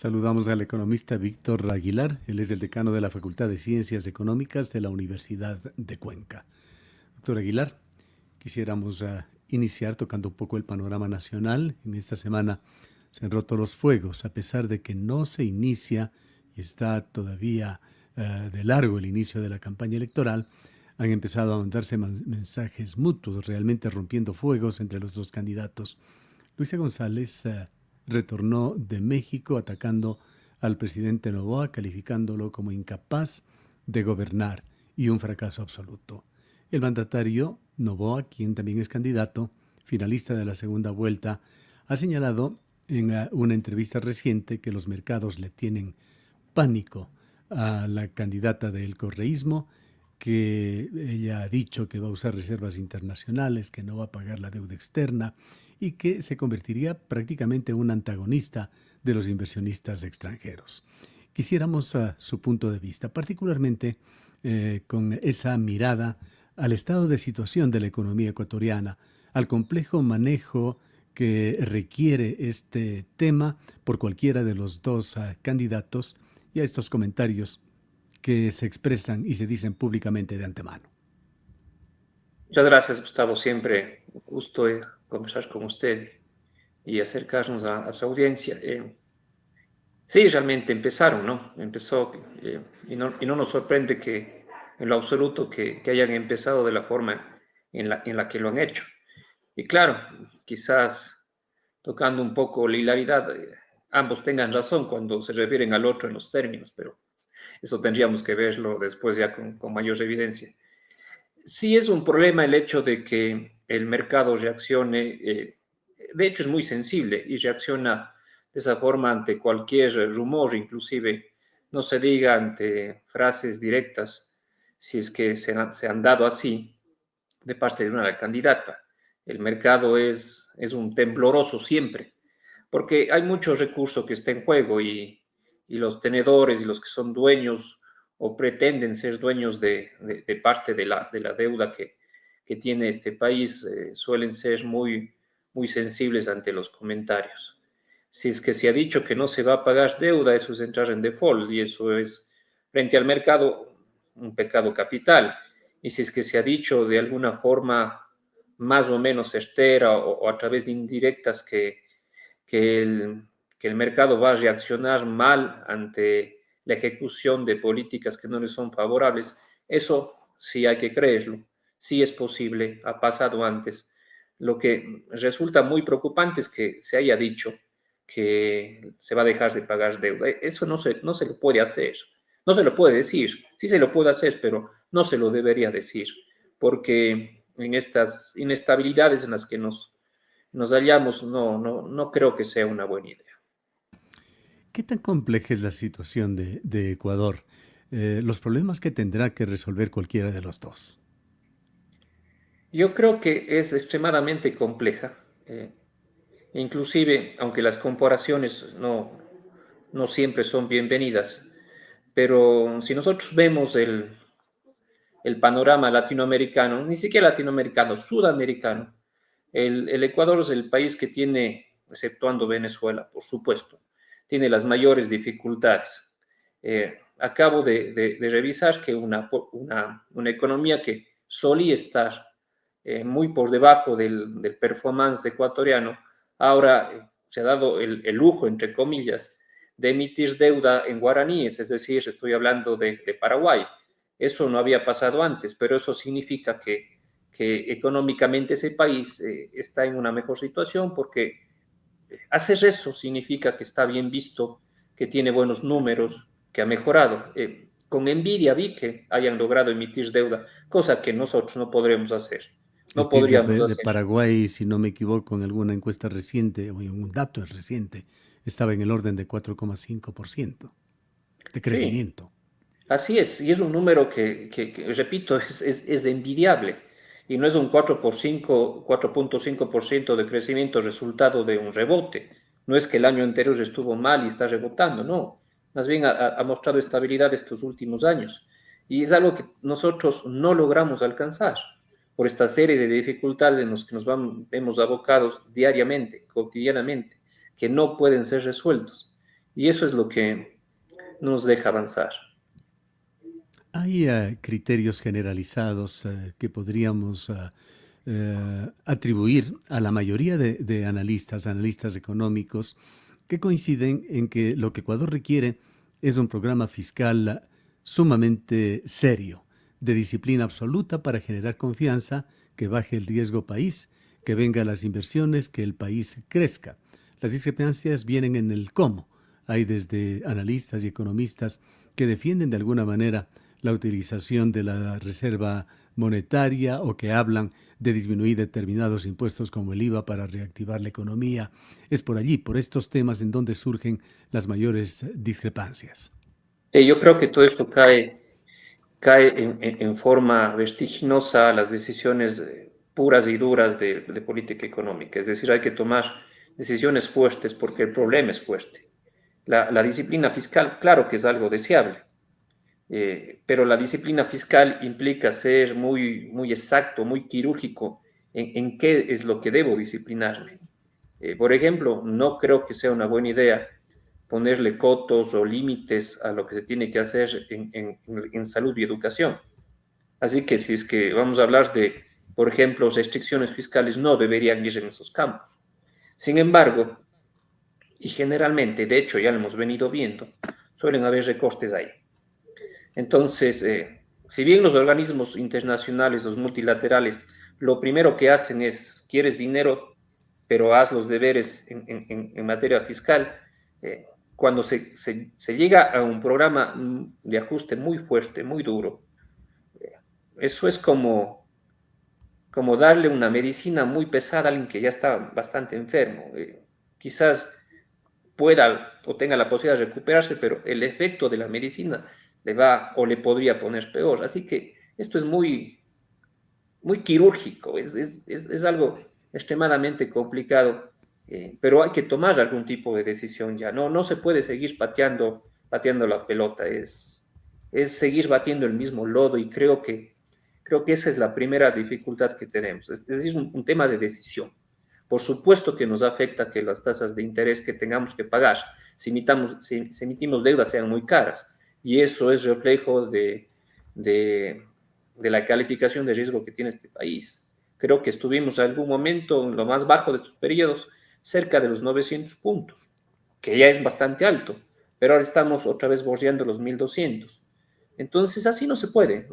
Saludamos al economista Víctor Aguilar. Él es el decano de la Facultad de Ciencias Económicas de la Universidad de Cuenca. Doctor Aguilar, quisiéramos iniciar tocando un poco el panorama nacional. En esta semana se han roto los fuegos, a pesar de que no se inicia y está todavía de largo el inicio de la campaña electoral. Han empezado a mandarse mensajes mutuos, realmente rompiendo fuegos entre los dos candidatos. Luisa González retornó de México atacando al presidente Noboa, calificándolo como incapaz de gobernar y un fracaso absoluto. El mandatario Noboa, quien también es candidato, finalista de la segunda vuelta, ha señalado en una entrevista reciente que los mercados le tienen pánico a la candidata del correísmo, que ella ha dicho que va a usar reservas internacionales, que no va a pagar la deuda externa y que se convertiría prácticamente en un antagonista de los inversionistas extranjeros. Quisiéramos su punto de vista, particularmente con esa mirada al estado de situación de la economía ecuatoriana, al complejo manejo que requiere este tema por cualquiera de los dos candidatos y a estos comentarios que se expresan y se dicen públicamente de antemano. Muchas gracias, Gustavo. Siempre un gusto conversar con usted y acercarnos a su audiencia. Sí, realmente empezaron, ¿no? Empezó y no nos sorprende que en lo absoluto que hayan empezado de la forma en la que lo han hecho. Y claro, quizás tocando un poco la hilaridad, ambos tengan razón cuando se refieren al otro en los términos, pero eso tendríamos que verlo después ya con mayor evidencia. Sí es un problema el hecho de que el mercado reaccione, de hecho es muy sensible y reacciona de esa forma ante cualquier rumor, inclusive no se diga ante frases directas, si es que se han dado así de parte de una candidata. El mercado es un tembloroso siempre, porque hay mucho recurso que está en juego y los tenedores y los que son dueños o pretenden ser dueños de parte de la deuda que tiene este país suelen ser muy sensibles ante los comentarios. Si es que se ha dicho que no se va a pagar deuda, eso es entrar en default y eso es, frente al mercado, un pecado capital. Y si es que se ha dicho de alguna forma más o menos certera o a través de indirectas que el mercado va a reaccionar mal ante la ejecución de políticas que no le son favorables, eso sí hay que creerlo, sí es posible, ha pasado antes. Lo que resulta muy preocupante es que se haya dicho que se va a dejar de pagar deuda. Eso no se lo puede hacer, no se lo puede decir, sí se lo puede hacer, pero no se lo debería decir, porque en estas inestabilidades en las que nos hallamos, no creo que sea una buena idea. ¿Qué tan compleja es la situación de Ecuador? Los problemas que tendrá que resolver cualquiera de los dos. Yo creo que es extremadamente compleja, inclusive, aunque las comparaciones no siempre son bienvenidas, pero si nosotros vemos el panorama latinoamericano, ni siquiera latinoamericano, sudamericano, el Ecuador es el país que tiene, exceptuando Venezuela, por supuesto, tiene las mayores dificultades. Acabo de revisar que una economía que solía estar muy por debajo del performance ecuatoriano, ahora se ha dado el lujo, entre comillas, de emitir deuda en guaraníes, es decir, estoy hablando de Paraguay. Eso no había pasado antes, pero eso significa que económicamente ese país está en una mejor situación porque hacer eso significa que está bien visto, que tiene buenos números, que ha mejorado. Con envidia vi que hayan logrado emitir deuda, cosa que nosotros no podremos hacer. El No PIB podríamos de hacer. Paraguay, si no me equivoco, en alguna encuesta reciente o en un dato reciente, estaba en el orden de 4,5% de Sí, crecimiento. así es, y es un número repito, es envidiable. Y no es un 4,5% de crecimiento resultado de un rebote. No es que el año anterior estuvo mal y está rebotando, no. Más bien ha mostrado estabilidad estos últimos años. Y es algo que nosotros no logramos alcanzar por esta serie de dificultades en las que vemos abocados diariamente, cotidianamente, que no pueden ser resueltos. Y eso es lo que nos deja avanzar. Hay criterios generalizados que podríamos atribuir a la mayoría de analistas económicos, que coinciden en que lo que Ecuador requiere es un programa fiscal sumamente serio, de disciplina absoluta para generar confianza, que baje el riesgo país, que vengan las inversiones, que el país crezca. Las discrepancias vienen en el cómo. Hay desde analistas y economistas que defienden de alguna manera la utilización de la reserva monetaria o que hablan de disminuir determinados impuestos como el IVA para reactivar la economía. Es por allí, por estos temas, en donde surgen las mayores discrepancias. Yo creo que todo esto cae en forma vertiginosa a las decisiones puras y duras de política económica. Es decir, hay que tomar decisiones fuertes porque el problema es fuerte. La disciplina fiscal, claro que es algo deseable, pero la disciplina fiscal implica ser muy exacto, muy quirúrgico en qué es lo que debo disciplinarme. Por ejemplo, no creo que sea una buena idea ponerle cotos o límites a lo que se tiene que hacer en salud y educación. Así que si es que vamos a hablar de, por ejemplo, restricciones fiscales, no deberían ir en esos campos. Sin embargo, y generalmente, de hecho ya lo hemos venido viendo, suelen haber recortes ahí. Entonces, si bien los organismos internacionales, los multilaterales, lo primero que hacen es, quieres dinero, pero haz los deberes en materia fiscal, cuando se llega a un programa de ajuste muy fuerte, muy duro, eso es como darle una medicina muy pesada a alguien que ya está bastante enfermo. Quizás pueda o tenga la posibilidad de recuperarse, pero el efecto de la medicina le va o le podría poner peor. Así que esto es muy quirúrgico, es algo extremadamente complicado, pero hay que tomar algún tipo de decisión ya. No se puede seguir pateando la pelota, es seguir batiendo el mismo lodo y creo que esa es la primera dificultad que tenemos. Es decir, un tema de decisión. Por supuesto que nos afecta que las tasas de interés que tengamos que pagar si emitimos deudas sean muy caras. Y eso es reflejo de, de la calificación de riesgo que tiene este país. Creo que estuvimos en algún momento, en lo más bajo de estos periodos, cerca de los 900 puntos, que ya es bastante alto, pero ahora estamos otra vez bordeando los 1200. Entonces, así no se puede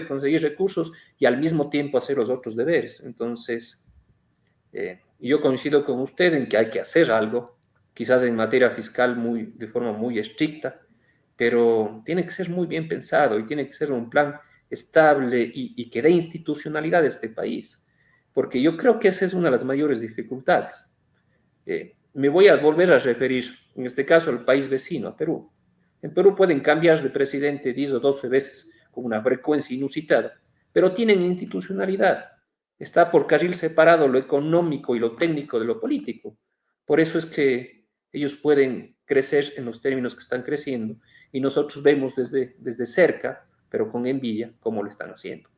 conseguir recursos y al mismo tiempo hacer los otros deberes. Entonces, yo coincido con usted en que hay que hacer algo, quizás en materia fiscal de forma muy estricta, pero tiene que ser muy bien pensado y tiene que ser un plan estable y que dé institucionalidad a este país, porque yo creo que esa es una de las mayores dificultades. Me voy a volver a referir, en este caso, al país vecino, a Perú. En Perú pueden cambiar de presidente 10 o 12 veces con una frecuencia inusitada, pero tienen institucionalidad. Está por carril separado lo económico y lo técnico de lo político. Por eso es que ellos pueden crecer en los términos que están creciendo y nosotros vemos desde cerca, pero con envidia, cómo lo están haciendo.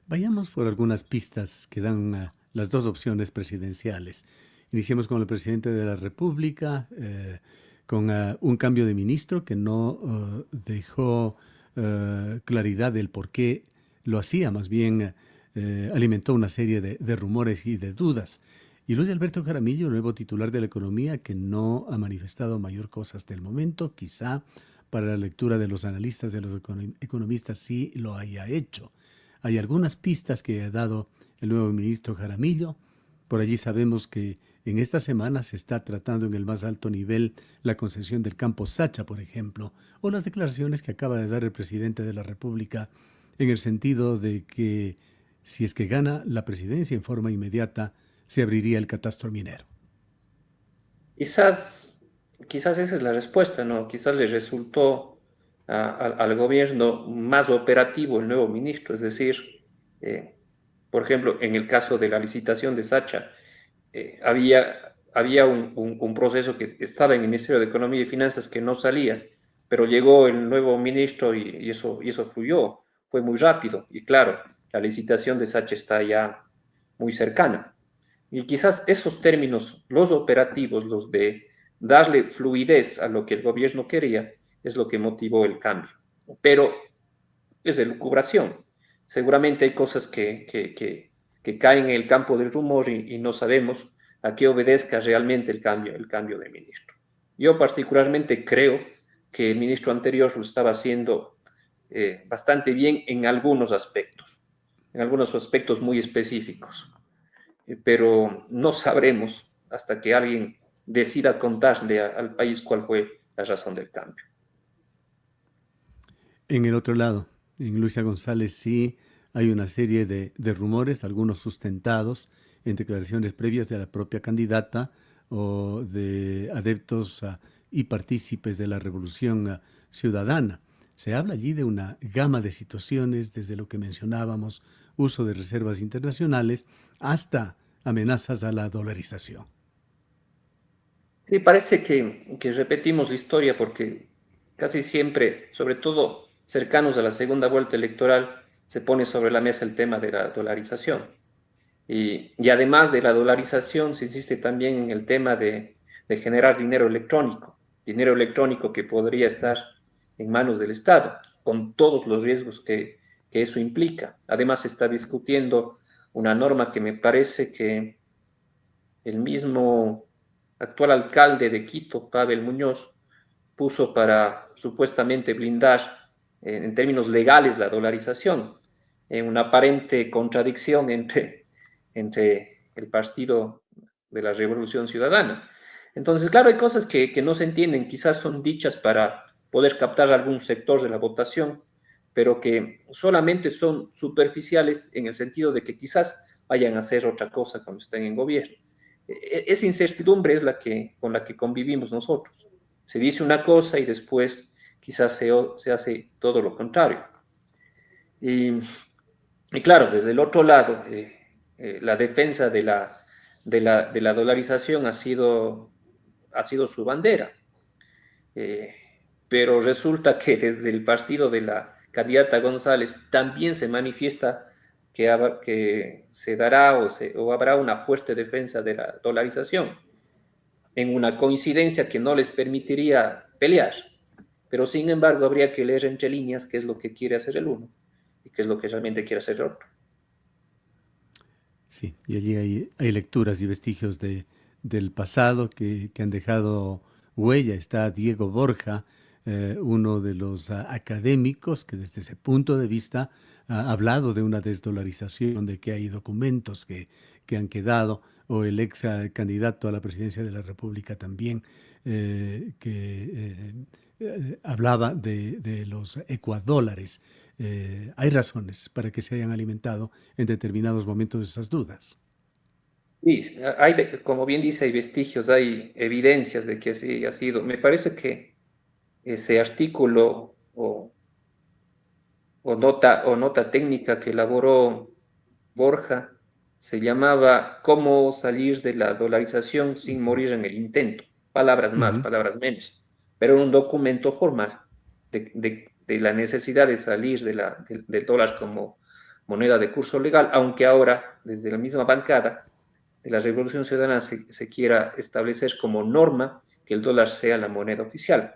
Vayamos por algunas pistas que dan las dos opciones presidenciales. Iniciemos con el presidente de la República, con un cambio de ministro que no dejó claridad del por qué lo hacía, más bien alimentó una serie de rumores y de dudas. Y Luis Alberto Jaramillo, nuevo titular de la economía, que no ha manifestado mayor cosa hasta el momento, quizá para la lectura de los analistas, de los economistas, sí lo haya hecho. Hay algunas pistas que ha dado el nuevo ministro Jaramillo. Por allí sabemos que en esta semana se está tratando en el más alto nivel la concesión del campo Sacha, por ejemplo, o las declaraciones que acaba de dar el presidente de la República en el sentido de que si es que gana la presidencia en forma inmediata, se abriría el catastro minero. Quizás, quizás esa es la respuesta, ¿no? Quizás le resultó al gobierno más operativo el nuevo ministro, es decir, eh, por ejemplo, en el caso de la licitación de Sacha, había un proceso que estaba en el Ministerio de Economía y Finanzas que no salía, pero llegó el nuevo ministro y eso fluyó, fue muy rápido y claro, la licitación de Sacha está ya muy cercana. Y quizás esos términos, los operativos, los darle fluidez a lo que el gobierno quería es lo que motivó el cambio. Pero es de lucubración. Seguramente hay cosas que caen en el campo del rumor y no sabemos a qué obedezca realmente el cambio de ministro. Yo particularmente creo que el ministro anterior lo estaba haciendo bastante bien en algunos aspectos muy específicos, pero no sabremos hasta que alguien decida contarle al país cuál fue la razón del cambio. En el otro lado, en Luisa González sí hay una serie de rumores, algunos sustentados en declaraciones previas de la propia candidata o de adeptos y partícipes de la revolución ciudadana. Se habla allí de una gama de situaciones, desde lo que mencionábamos, uso de reservas internacionales, hasta amenazas a la dolarización. Sí, parece que repetimos la historia porque casi siempre, sobre todo cercanos a la segunda vuelta electoral, se pone sobre la mesa el tema de la dolarización. Y además de la dolarización, se insiste también en el tema de generar dinero electrónico que podría estar en manos del Estado, con todos los riesgos que eso implica. Además, se está discutiendo una norma que me parece que el mismo actual alcalde de Quito, Pavel Muñoz, puso para supuestamente blindar en términos legales la dolarización, en una aparente contradicción entre el Partido de la Revolución Ciudadana. Entonces, claro, hay cosas que no se entienden, quizás son dichas para poder captar algún sector de la votación, pero que solamente son superficiales en el sentido de que quizás vayan a hacer otra cosa cuando estén en gobierno. Esa incertidumbre es con la que convivimos nosotros. Se dice una cosa y después quizás se hace todo lo contrario. Y, y claro, desde el otro lado, la defensa de la dolarización ha sido su bandera. Eh, pero resulta que desde el partido de la candidata González también se manifiesta que se dará o habrá una fuerte defensa de la dolarización, en una coincidencia que no les permitiría pelear. Pero sin embargo, habría que leer entre líneas qué es lo que quiere hacer el uno y qué es lo que realmente quiere hacer el otro. Sí, y allí hay lecturas y vestigios del pasado que han dejado huella. Está Diego Borja, uno de los académicos que desde ese punto de vista ha hablado de una desdolarización, de que hay documentos que han quedado, o el ex candidato a la presidencia de la República también, que hablaba de los ecuadólares. Hay razones para que se hayan alimentado en determinados momentos esas dudas. Sí, hay, como bien dice, hay vestigios, hay evidencias de que así ha sido. Me parece que ese artículo o nota técnica que elaboró Borja se llamaba "Cómo salir de la dolarización sin Ujú, morir en el intento". Palabras más, ujú. palabras menos. Pero un documento formal de la necesidad de salir del dólar como moneda de curso legal, aunque ahora, desde la misma bancada de la Revolución Ciudadana, se quiera establecer como norma que el dólar sea la moneda oficial.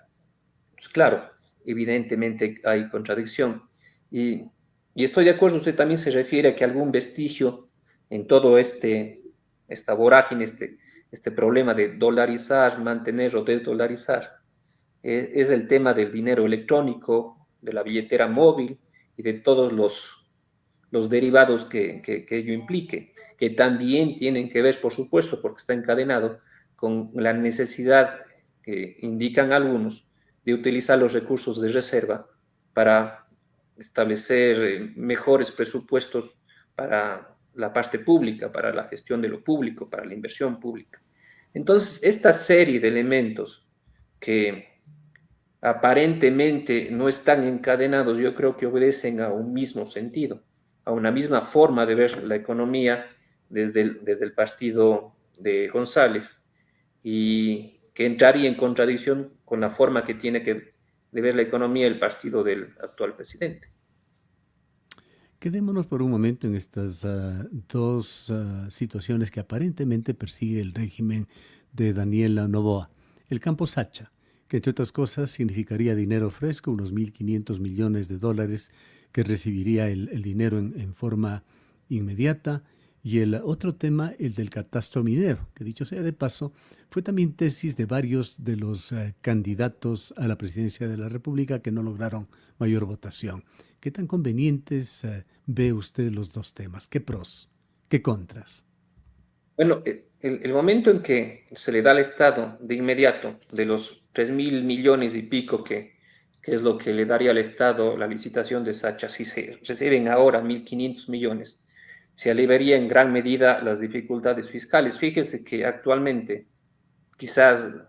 Pues claro, evidentemente hay contradicción. Y, y estoy de acuerdo, usted también se refiere a que algún vestigio en todo esta vorágine, este problema de dolarizar, mantener o desdolarizar, es el tema del dinero electrónico, de la billetera móvil y de todos los derivados que ello implique, que también tienen que ver, por supuesto, porque está encadenado con la necesidad que indican algunos de utilizar los recursos de reserva para establecer mejores presupuestos para la parte pública, para la gestión de lo público, para la inversión pública. Entonces, esta serie de elementos que aparentemente no están encadenados, yo creo que obedecen a un mismo sentido, a una misma forma de ver la economía desde el partido de González, y que entraría en contradicción con la forma que tiene de ver la economía el partido del actual presidente. Quedémonos por un momento en estas dos situaciones que aparentemente persigue el régimen de Daniela Noboa. el campo Sacha, que entre otras cosas significaría dinero fresco, unos 1.500 millones de dólares que recibiría el dinero en forma inmediata. Y el otro tema, el del catastro minero, que dicho sea de paso, fue también tesis de varios de los candidatos a la presidencia de la República que no lograron mayor votación. ¿Qué tan convenientes ve usted los dos temas? ¿Qué pros? ¿Qué contras? Bueno, el momento en que se le da al Estado de inmediato de los 3.000 millones y pico que es lo que le daría al Estado la licitación de Sacha, si se reciben ahora 1.500 millones, se aliviaría en gran medida las dificultades fiscales. Fíjese que actualmente, quizás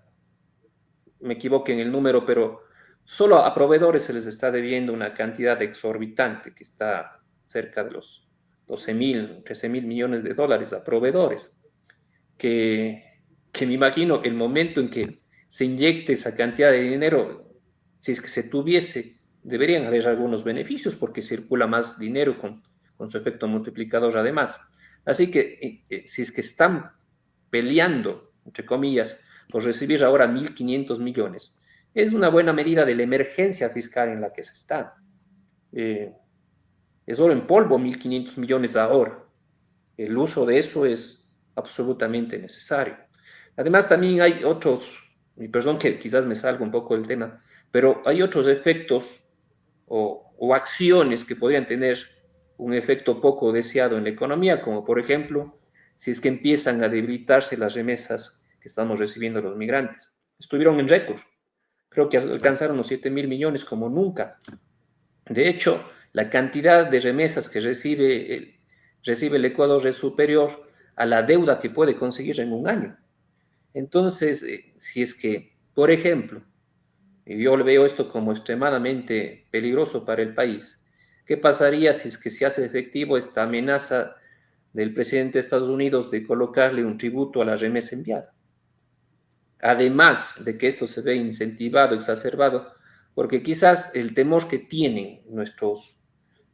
me equivoque en el número, pero solo a proveedores se les está debiendo una cantidad exorbitante que está cerca de los 12.000, 13.000 millones de dólares a proveedores que me imagino el momento en que se inyecte esa cantidad de dinero, si es que se tuviese, deberían haber algunos beneficios porque circula más dinero con su efecto multiplicador además. Así que si es que están peleando, entre comillas, por recibir ahora 1.500 millones, es una buena medida de la emergencia fiscal en la que se está. Eh, es oro en polvo 1.500 millones ahora. El uso de eso es absolutamente necesario. Además, también hay otros, y perdón que quizás me salga un poco del tema, pero hay otros efectos o acciones que podrían tener un efecto poco deseado en la economía, como por ejemplo, si es que empiezan a debilitarse las remesas que estamos recibiendo los migrantes. Estuvieron en récord, creo que alcanzaron los 7.000 millones como nunca. De hecho, la cantidad de remesas que recibe el Ecuador es superior a la deuda que puede conseguir en un año. Entonces, si es que, por ejemplo, y yo le veo esto como extremadamente peligroso para el país, ¿qué pasaría si es que se hace efectivo esta amenaza del presidente de Estados Unidos de colocarle un tributo a la remesa enviada? Además de que esto se ve incentivado, exacerbado, porque quizás el temor que tienen nuestros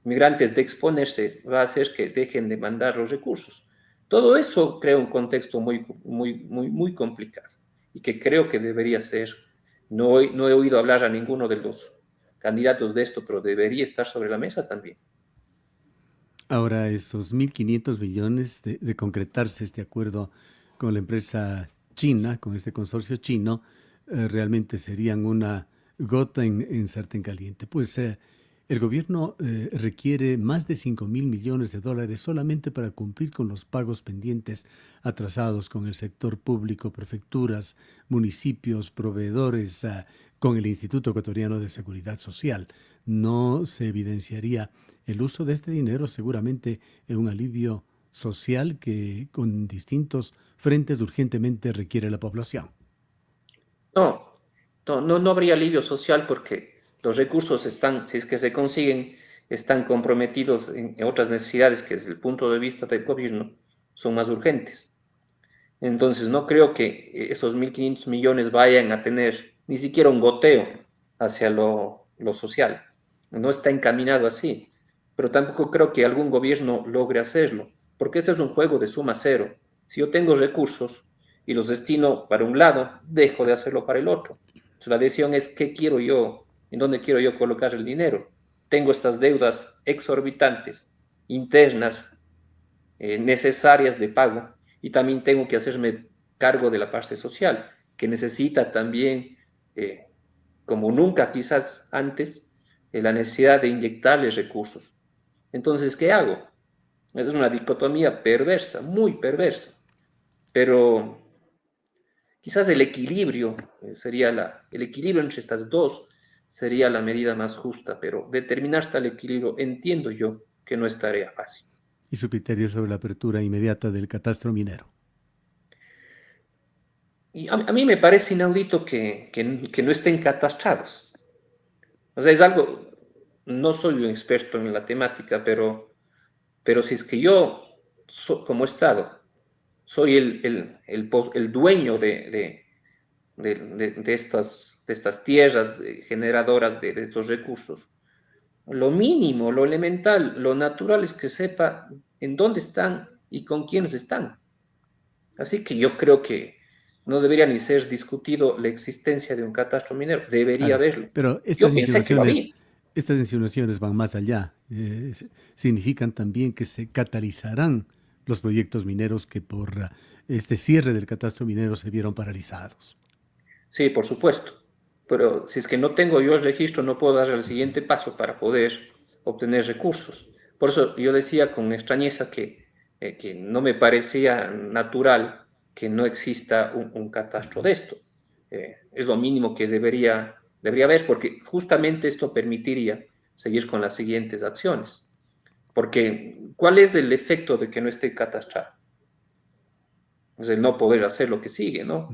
migrantes de exponerse va a hacer que dejen de mandar los recursos. Todo eso crea un contexto muy complicado y que creo que debería ser, no he oído hablar a ninguno de los candidatos de esto, pero debería estar sobre la mesa también. Ahora, esos 1.500 millones de concretarse este acuerdo con la empresa china, con este consorcio chino, realmente serían una gota en sartén caliente. Pues el gobierno requiere más de 5.000 millones de dólares solamente para cumplir con los pagos pendientes atrasados con el sector público, prefecturas, municipios, proveedores, con el Instituto Ecuatoriano de Seguridad Social. No se evidenciaría el uso de este dinero seguramente en un alivio social que con distintos frentes urgentemente requiere la población. No, no habría alivio social porque los recursos están, si es que se consiguen, están comprometidos en otras necesidades que desde el punto de vista del gobierno son más urgentes. Entonces, no creo que esos 1.500 millones vayan a tener ni siquiera un goteo hacia lo social. No está encaminado así. Pero tampoco creo que algún gobierno logre hacerlo, porque este es un juego de suma cero. Si yo tengo recursos y los destino para un lado, dejo de hacerlo para el otro. Entonces, la decisión es qué quiero yo, en dónde quiero yo colocar el dinero. Tengo estas deudas exorbitantes, internas, necesarias de pago y también tengo que hacerme cargo de la parte social, que necesita también, como nunca quizás antes, la necesidad de inyectarles recursos. Entonces, ¿qué hago? Es una dicotomía perversa, muy perversa, pero quizás el equilibrio el equilibrio entre estas dos sería la medida más justa, pero determinar tal equilibrio entiendo yo que no es tarea fácil. Y su criterio sobre la apertura inmediata del catastro minero. Y a mí me parece inaudito que no estén catastrados. O sea, es algo, no soy un experto en la temática, pero si es que yo, como Estado, soy el dueño de estas tierras generadoras de estos recursos, lo mínimo, lo elemental, lo natural es que sepa en dónde están y con quiénes están. Así que yo creo que no debería ni ser discutido la existencia de un catastro minero, debería Claro, haberlo. pero Yo pensé que lo había. estas insinuaciones van más allá. Significan también que se catalizarán los proyectos mineros que por este cierre del catastro minero se vieron paralizados. Sí, por supuesto. Pero si es que no tengo yo el registro, no puedo dar el siguiente paso para poder obtener recursos. Por eso yo decía con extrañeza que no me parecía natural que no exista un catastro de esto. Es lo mínimo que debería haber, porque justamente esto permitiría seguir con las siguientes acciones. Porque, ¿cuál es el efecto de que no esté catastrado? Es el no poder hacer lo que sigue, ¿no?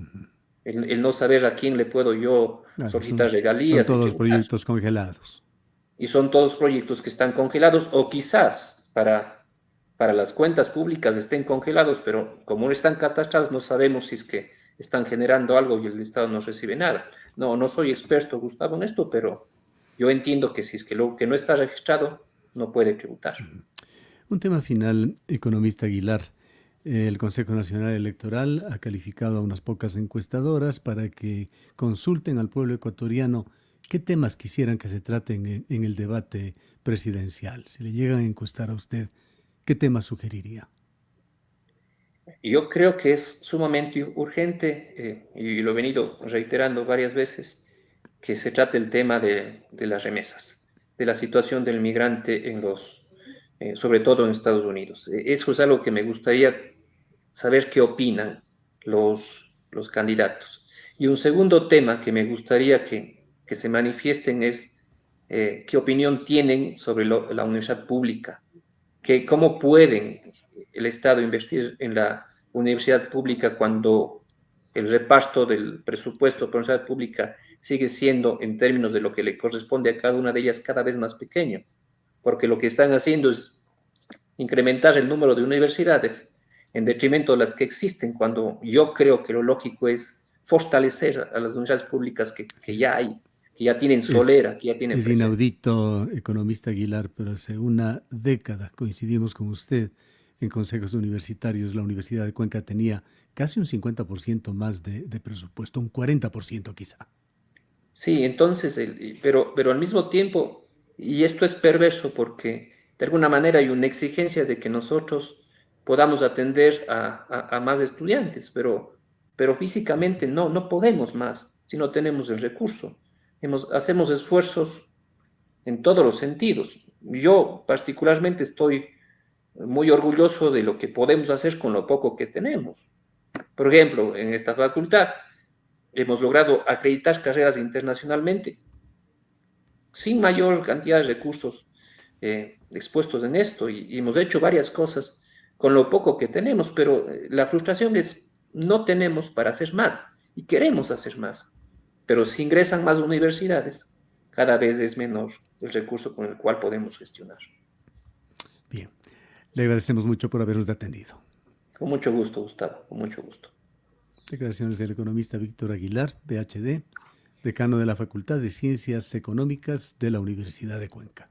El no saber a quién le puedo yo Claro, solicitar son regalías y todos tributar. proyectos congelados. Y son todos proyectos que están congelados o quizás para las cuentas públicas estén congelados, pero como no están catastrados no sabemos si es que están generando algo y el Estado no recibe nada. No, no soy experto, Gustavo, en esto, pero yo entiendo que si es que lo que no está registrado no puede tributar. Un tema final, economista Aguilar. El Consejo Nacional Electoral ha calificado a unas pocas encuestadoras para que consulten al pueblo ecuatoriano qué temas quisieran que se traten en el debate presidencial. Si le llegan a encuestar a usted, ¿qué temas sugeriría? Yo creo que es sumamente urgente, y lo he venido reiterando varias veces, que se trate el tema de las remesas, de la situación del migrante sobre todo en Estados Unidos. Eso es algo que me gustaría saber qué opinan los candidatos. Y un segundo tema que me gustaría que se manifiesten es qué opinión tienen sobre la universidad pública, cómo pueden el Estado invertir en la universidad pública cuando el reparto del presupuesto para la universidad pública sigue siendo, en términos de lo que le corresponde a cada una de ellas, cada vez más pequeño, porque lo que están haciendo es incrementar el número de universidades en detrimento de las que existen, cuando yo creo que lo lógico es fortalecer a las universidades públicas Así que es. ya hay, que ya tienen Es, solera, que ya tienen es presencia. inaudito, economista Aguilar, pero hace una década coincidimos con usted en consejos universitarios. La Universidad de Cuenca tenía casi un 50% más de presupuesto, un 40% quizá. Sí, entonces, pero al mismo tiempo, y esto es perverso porque de alguna manera hay una exigencia de que nosotros podamos atender a más estudiantes, pero físicamente no podemos más si no tenemos el recurso. Hacemos esfuerzos en todos los sentidos. Yo particularmente estoy muy orgulloso de lo que podemos hacer con lo poco que tenemos. Por ejemplo, en esta facultad hemos logrado acreditar carreras internacionalmente sin mayor cantidad de recursos expuestos en esto y hemos hecho varias cosas con lo poco que tenemos, pero la frustración es no tenemos para hacer más y queremos hacer más, pero si ingresan más universidades, cada vez es menor el recurso con el cual podemos gestionar. Bien, le agradecemos mucho por habernos atendido. Con mucho gusto, Gustavo, con mucho gusto. Declaraciones del economista Víctor Aguilar, PhD, decano de la Facultad de Ciencias Económicas de la Universidad de Cuenca.